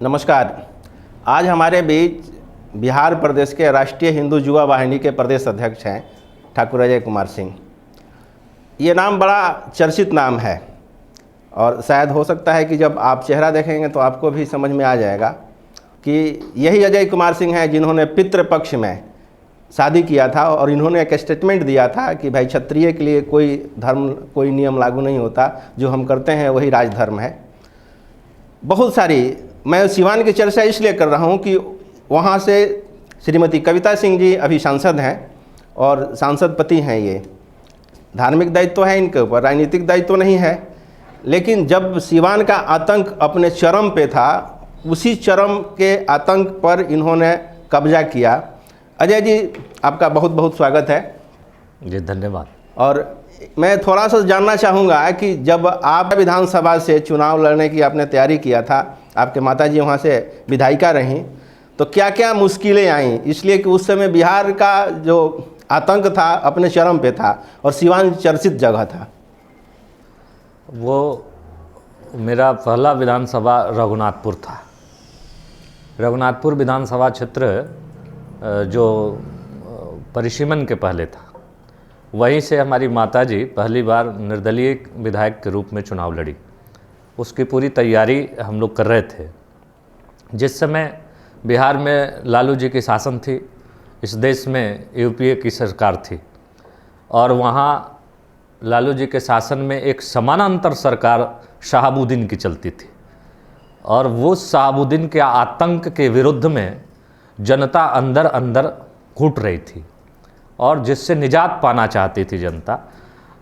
नमस्कार। आज हमारे बीच बिहार प्रदेश के राष्ट्रीय हिंदू युवा वाहिनी के प्रदेश अध्यक्ष हैं ठाकुर अजय कुमार सिंह। ये नाम बड़ा चर्चित नाम है और शायद हो सकता है कि जब आप चेहरा देखेंगे तो आपको भी समझ में आ जाएगा कि यही अजय कुमार सिंह हैं जिन्होंने पितृपक्ष में शादी किया था और इन्होंने एक स्टेटमेंट दिया था कि भाई क्षत्रिय के लिए कोई धर्म कोई नियम लागू नहीं होता, जो हम करते हैं वही राजधर्म है। बहुत सारी मैं सिवान की चर्चा इसलिए कर रहा हूं कि वहां से श्रीमती कविता सिंह जी अभी सांसद हैं और सांसद पति हैं। ये धार्मिक दायित्व तो है इनके ऊपर, राजनीतिक दायित्व तो नहीं है। लेकिन जब सिवान का आतंक अपने चरम पे था, उसी चरम के आतंक पर इन्होंने कब्जा किया। अजय जी, आपका बहुत बहुत स्वागत है। जी धन्यवाद। और मैं थोड़ा सा जानना चाहूँगा कि जब आप विधानसभा से चुनाव लड़ने की आपने तैयारी किया था, आपके माताजी वहाँ से विधायिका रहीं, तो क्या क्या मुश्किलें आईं? इसलिए कि उस समय बिहार का जो आतंक था अपने चरम पे था और सिवान चर्चित जगह था। वो मेरा पहला विधानसभा रघुनाथपुर था। रघुनाथपुर विधानसभा क्षेत्र जो परिसीमन के पहले था, वहीं से हमारी माताजी पहली बार निर्दलीय विधायक के रूप में चुनाव लड़ी। उसकी पूरी तैयारी हम लोग कर रहे थे। जिस समय बिहार में लालू जी की शासन थी, इस देश में यूपीए की सरकार थी और वहाँ लालू जी के शासन में एक समानांतर सरकार शहाबुद्दीन की चलती थी और वो शहाबुद्दीन के आतंक के विरुद्ध में जनता अंदर अंदर घुट रही थी और जिससे निजात पाना चाहती थी जनता।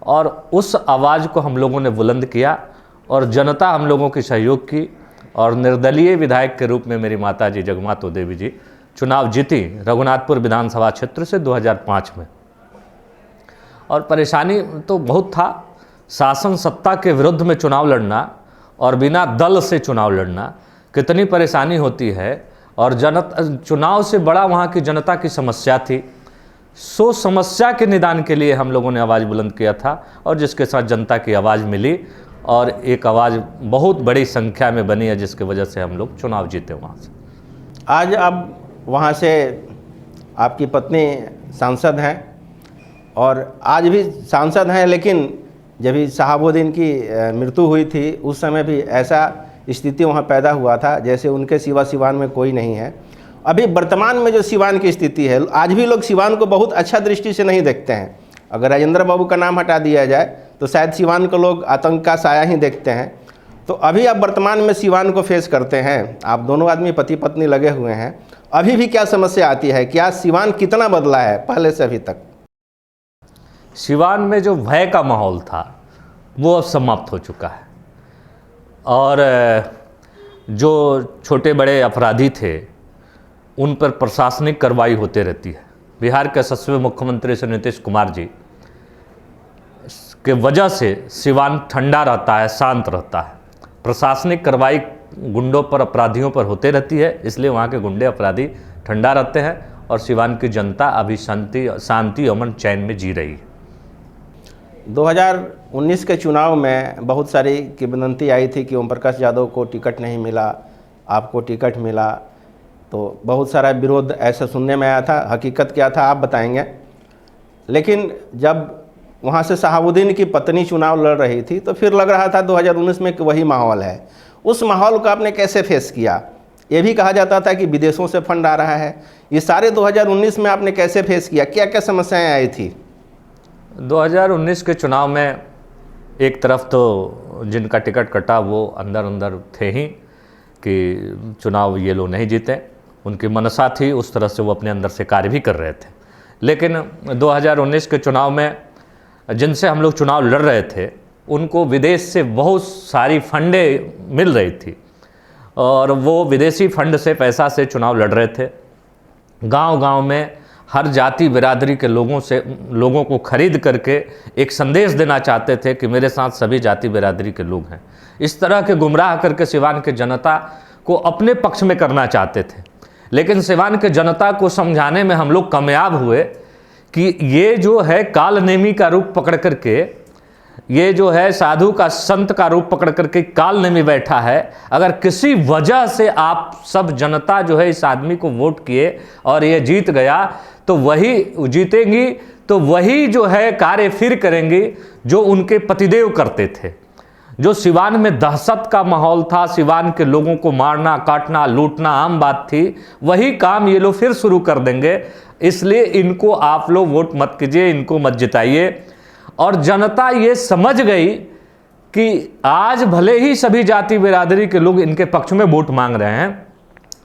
और उस आवाज़ को हम लोगों ने बुलंद किया और जनता हम लोगों की सहयोग की और निर्दलीय विधायक के रूप में मेरी माताजी जगमातो देवी जी चुनाव जीती रघुनाथपुर विधानसभा क्षेत्र से 2005 में। और परेशानी तो बहुत था, शासन सत्ता के विरुद्ध में चुनाव लड़ना और बिना दल से चुनाव लड़ना कितनी परेशानी होती है। और चुनाव से बड़ा वहाँ की जनता की समस्या थी। सो समस्या के निदान के लिए हम लोगों ने आवाज़ बुलंद किया था और जिसके साथ जनता की आवाज़ मिली और एक आवाज़ बहुत बड़ी संख्या में बनी है, जिसकी वजह से हम लोग चुनाव जीते वहाँ से। आज अब वहाँ से आपकी पत्नी सांसद हैं और आज भी सांसद हैं, लेकिन जब भी शहाबुद्दीन की मृत्यु हुई थी उस समय भी ऐसा स्थिति वहाँ पैदा हुआ था जैसे उनके सिवा सिवान में कोई नहीं है। अभी वर्तमान में जो सिवान की स्थिति है, आज भी लोग सिवान को बहुत अच्छा दृष्टि से नहीं देखते हैं। अगर राजेंद्र बाबू का नाम हटा दिया जाए तो शायद सिवान को लोग आतंक का साया ही देखते हैं। तो अभी आप वर्तमान में सिवान को फेस करते हैं, आप दोनों आदमी पति पत्नी लगे हुए हैं, अभी भी क्या समस्या आती है? क्या सिवान कितना बदला है पहले से अभी तक? सिवान में जो भय का माहौल था वो अब समाप्त हो चुका है और जो छोटे बड़े अपराधी थे उन पर प्रशासनिक कार्रवाई होते रहती है। बिहार के यशस्वी मुख्यमंत्री श्री नीतीश कुमार जी के वजह से सिवान ठंडा रहता है, शांत रहता है। प्रशासनिक कार्रवाई गुंडों पर, अपराधियों पर होते रहती है, इसलिए वहाँ के गुंडे अपराधी ठंडा रहते हैं और सिवान की जनता अभी शांति अमन चैन में जी रही है। 2019 के चुनाव में बहुत सारी किंवदंती आई थी कि ओम प्रकाश यादव को टिकट नहीं मिला, आपको टिकट मिला, तो बहुत सारा विरोध ऐसा सुनने में आया था। हकीकत क्या था आप बताएंगे। लेकिन जब वहाँ से शहाबुद्दीन की पत्नी चुनाव लड़ रही थी तो फिर लग रहा था 2019 में कि वही माहौल है। उस माहौल को आपने कैसे फेस किया? ये भी कहा जाता था कि विदेशों से फंड आ रहा है। ये सारे 2019 में आपने कैसे फेस किया? क्या क्या समस्याएं आई थी? 2019 के चुनाव में एक तरफ तो जिनका टिकट कटा वो अंदर अंदर थे ही कि चुनाव ये लोग नहीं जीते, उनकी मनसा थी, उस तरह से वो अपने अंदर से कार्य भी कर रहे थे। लेकिन 2019 के चुनाव में जिनसे हम लोग चुनाव लड़ रहे थे उनको विदेश से बहुत सारी फंडें मिल रही थी और वो विदेशी फंड से पैसा से चुनाव लड़ रहे थे। गांव-गांव में हर जाति बिरादरी के लोगों को खरीद करके एक संदेश देना चाहते थे कि मेरे साथ सभी जाति बिरादरी के लोग हैं। इस तरह के गुमराह करके सिवान के जनता को अपने पक्ष में करना चाहते थे। लेकिन सिवान के जनता को समझाने में हम लोग कामयाब हुए कि ये जो है कालनेमी का रूप पकड़ करके ये जो है साधु का संत का रूप पकड़ करके काल में बैठा है। अगर किसी वजह से आप सब जनता जो है इस आदमी को वोट किए और ये जीत गया, तो वही जीतेंगी, तो वही जो है कार्य फिर करेंगी जो उनके पतिदेव करते थे। जो सिवान में दहशत का माहौल था, सिवान के लोगों को मारना काटना लूटना आम बात थी, वही काम ये लोग फिर शुरू कर देंगे। इसलिए इनको आप लोग वोट मत कीजिए, इनको मत जिताइए। और जनता ये समझ गई कि आज भले ही सभी जाति बिरादरी के लोग इनके पक्ष में वोट मांग रहे हैं,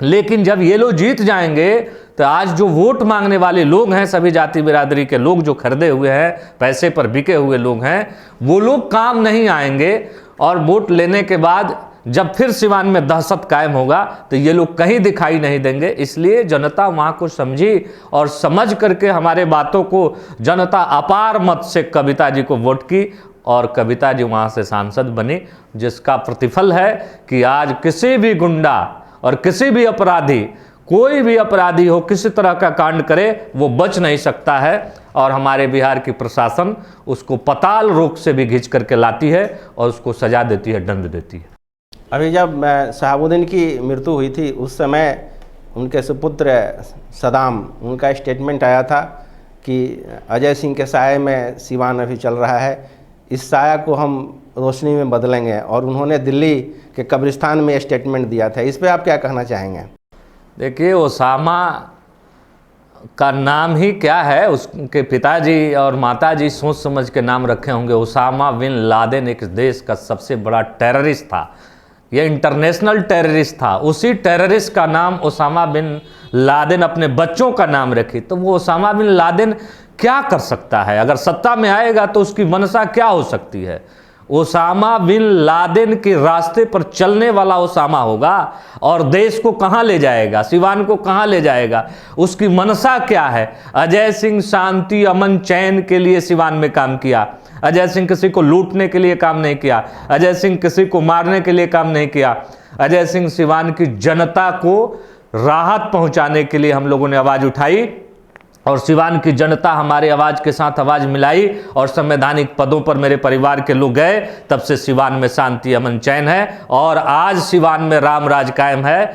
लेकिन जब ये लोग जीत जाएंगे तो आज जो वोट मांगने वाले लोग हैं, सभी जाति बिरादरी के लोग जो खरीदे हुए हैं, पैसे पर बिके हुए लोग हैं, वो लोग काम नहीं आएंगे। और वोट लेने के बाद जब फिर सिवान में दहशत कायम होगा तो ये लोग कहीं दिखाई नहीं देंगे। इसलिए जनता वहाँ को समझी और समझ करके हमारे बातों को जनता अपार मत से कविता जी को वोट की और कविता जी वहाँ से सांसद बनी, जिसका प्रतिफल है कि आज किसी भी गुंडा और किसी भी अपराधी, कोई भी अपराधी हो, किसी तरह का कांड करे, वो बच नहीं सकता है। और हमारे बिहार की प्रशासन उसको पताल रोक से भी घिंच करके लाती है और उसको सजा देती है, दंड देती है। अभी जब शहाबुद्दीन की मृत्यु हुई थी उस समय उनके सुपुत्र सदाम, उनका स्टेटमेंट आया था कि अजय सिंह के साये में सिवान अभी चल रहा है, इस साया को हम रोशनी में बदलेंगे, और उन्होंने दिल्ली के कब्रिस्तान में स्टेटमेंट दिया था। इस पे आप क्या कहना चाहेंगे? देखिए, ओसामा का नाम ही क्या है, उसके पिताजी और माताजी सोच समझ के नाम रखे होंगे। ओसामा बिन लादेन एक देश का सबसे बड़ा टेररिस्ट था, यह इंटरनेशनल टेररिस्ट था। उसी टेररिस्ट का नाम ओसामा बिन लादेन अपने बच्चों का नाम रखी, तो वो ओसामा बिन लादेन क्या कर सकता है? अगर सत्ता में आएगा तो उसकी मंशा क्या हो सकती है? ओसामा बिन लादेन के रास्ते पर चलने वाला ओसामा होगा और देश को कहां ले जाएगा, सिवान को कहां ले जाएगा, उसकी मंशा क्या है? अजय सिंह शांति अमन चैन के लिए सिवान में काम किया। अजय सिंह किसी को लूटने के लिए काम नहीं किया। अजय सिंह किसी को मारने के लिए काम नहीं किया। अजय सिंह सिवान की जनता को राहत पहुंचाने के लिए हम लोगों ने आवाज उठाई और सिवान की जनता हमारे आवाज के साथ आवाज मिलाई और संवैधानिक पदों पर मेरे परिवार के लोग गए। तब से सिवान में शांति अमन चैन है और आज सिवान में राम राज कायम है।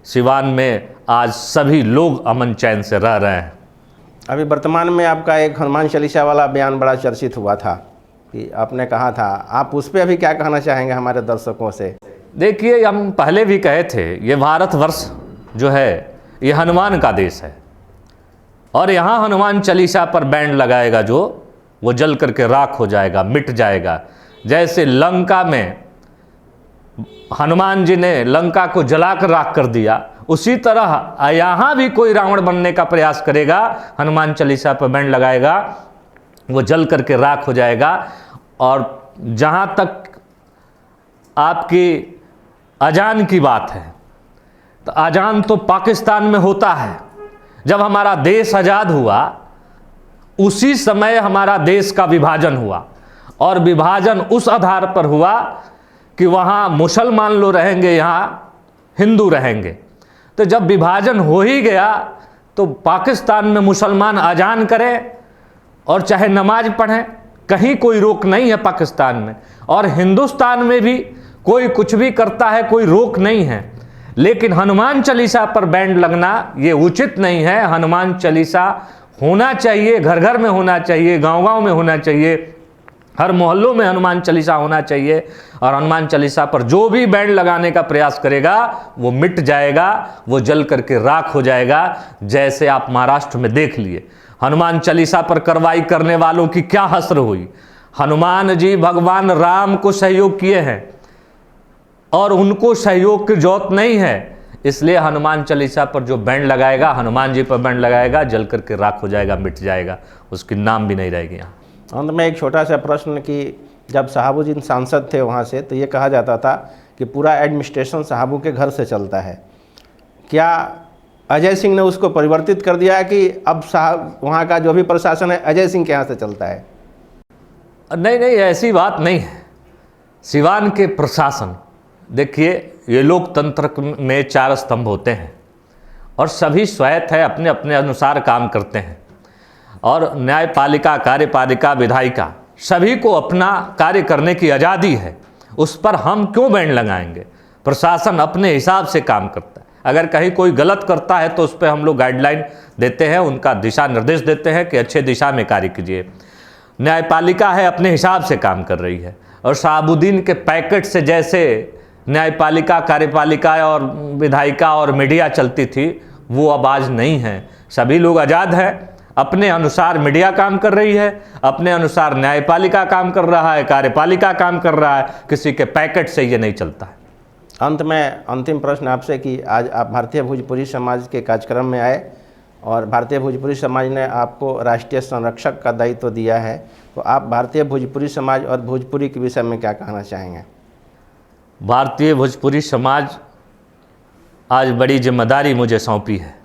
सिवान में आज सभी लोग अमन चैन से रह रहे हैं। अभी वर्तमान में आपका एक हनुमान चालीसा वाला बयान बड़ा चर्चित हुआ था कि आपने कहा था, आप उस पर अभी क्या कहना चाहेंगे हमारे दर्शकों से? देखिए, हम पहले भी कहे थे, ये भारतवर्ष जो है ये हनुमान का देश है और यहाँ हनुमान चालीसा पर बैंड लगाएगा जो, वो जल करके राख हो जाएगा, मिट जाएगा। जैसे लंका में हनुमान जी ने लंका को जलाकर राख कर दिया, उसी तरह यहाँ भी कोई रावण बनने का प्रयास करेगा, हनुमान चालीसा पर बैंड लगाएगा, वो जल करके राख हो जाएगा। और जहाँ तक आपकी अजान की बात है, तो अजान तो पाकिस्तान में होता है। जब हमारा देश आज़ाद हुआ उसी समय हमारा देश का विभाजन हुआ और विभाजन उस आधार पर हुआ कि वहाँ मुसलमान लोग रहेंगे, यहाँ हिंदू रहेंगे। तो जब विभाजन हो ही गया तो पाकिस्तान में मुसलमान अजान करें और चाहे नमाज पढ़ें, कहीं कोई रोक नहीं है पाकिस्तान में। और हिंदुस्तान में भी कोई कुछ भी करता है, कोई रोक नहीं है। लेकिन हनुमान चालीसा पर बैंड लगना ये उचित नहीं है। हनुमान चालीसा होना चाहिए, घर घर में होना चाहिए, गांव गांव में होना चाहिए, हर मोहल्लों में हनुमान चालीसा होना चाहिए। और हनुमान चालीसा पर जो भी बैंड लगाने का प्रयास करेगा वो मिट जाएगा, वो जल करके राख हो जाएगा। जैसे आप महाराष्ट्र में देख लिए, हनुमान चालीसा पर कार्रवाई करने वालों की क्या हसर हुई। हनुमान जी भगवान राम को सहयोग किए हैं और उनको सहयोग की जरूरत नहीं है, इसलिए हनुमान चालीसा पर जो बैंड लगाएगा, हनुमान जी पर बैंड लगाएगा, जल करके राख हो जाएगा, मिट जाएगा, उसकी नाम भी नहीं रहेगी यहाँ। अंत में एक छोटा सा प्रश्न कि जब शहाबुद्दीन सांसद थे वहाँ से, तो ये कहा जाता था कि पूरा एडमिनिस्ट्रेशन साहबू के घर से चलता है। क्या अजय सिंह ने उसको परिवर्तित कर दिया है कि अब साहब वहाँ का जो भी प्रशासन है अजय सिंह के यहाँ से चलता है? नहीं नहीं, ऐसी बात नहीं है। सिवान के प्रशासन, देखिए, ये लोकतंत्र में 4 स्तंभ होते हैं और सभी स्वायत्त है, अपने अपने अनुसार काम करते हैं। और न्यायपालिका, कार्यपालिका, विधायिका सभी को अपना कार्य करने की आज़ादी है, उस पर हम क्यों बैन लगाएंगे। प्रशासन अपने हिसाब से काम करता है, अगर कहीं कोई गलत करता है तो उस पर हम लोग गाइडलाइन देते हैं, उनका दिशा निर्देश देते हैं कि अच्छे दिशा में कार्य कीजिए। न्यायपालिका है अपने हिसाब से काम कर रही है, और शहाबुद्दीन के पैकेट से जैसे न्यायपालिका, कार्यपालिका और विधायिका और मीडिया चलती थी, वो अब आज नहीं है। सभी लोग आज़ाद हैं, अपने अनुसार मीडिया काम कर रही है, अपने अनुसार न्यायपालिका काम कर रहा है, कार्यपालिका काम कर रहा है, किसी के पैकेट से ये नहीं चलता है। अंत में अंतिम प्रश्न आपसे कि आज आप भारतीय भोजपुरी समाज के कार्यक्रम में आए और भारतीय भोजपुरी समाज ने आपको राष्ट्रीय संरक्षक का दायित्व दिया है, तो आप भारतीय भोजपुरी समाज और भोजपुरी के विषय में क्या कहना चाहेंगे? भारतीय भोजपुरी समाज आज बड़ी जिम्मेदारी मुझे सौंपी है,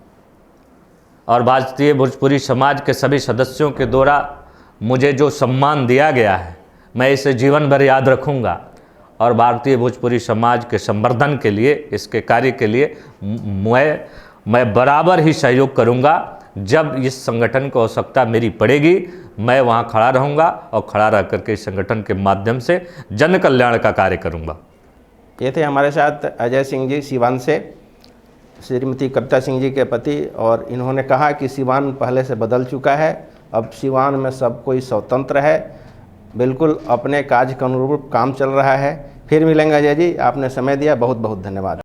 और भारतीय भोजपुरी समाज के सभी सदस्यों के द्वारा मुझे जो सम्मान दिया गया है, मैं इसे जीवन भर याद रखूंगा, और भारतीय भोजपुरी समाज के संवर्धन के लिए, इसके कार्य के लिए मैं बराबर ही सहयोग करूंगा। जब इस संगठन को आवश्यकता मेरी पड़ेगी, मैं वहां खड़ा रहूंगा और खड़ा रह करके इस संगठन के माध्यम से जन कल्याण का कार्य करूंगा। ये थे हमारे साथ अजय सिंह जी सिवान से, श्रीमती कविता सिंह जी के पति, और इन्होंने कहा कि सिवान पहले से बदल चुका है, अब सिवान में सब कोई स्वतंत्र है, बिल्कुल अपने कार्य के अनुरूप काम चल रहा है। फिर मिलेंगे अजय जी, आपने समय दिया, बहुत बहुत धन्यवाद।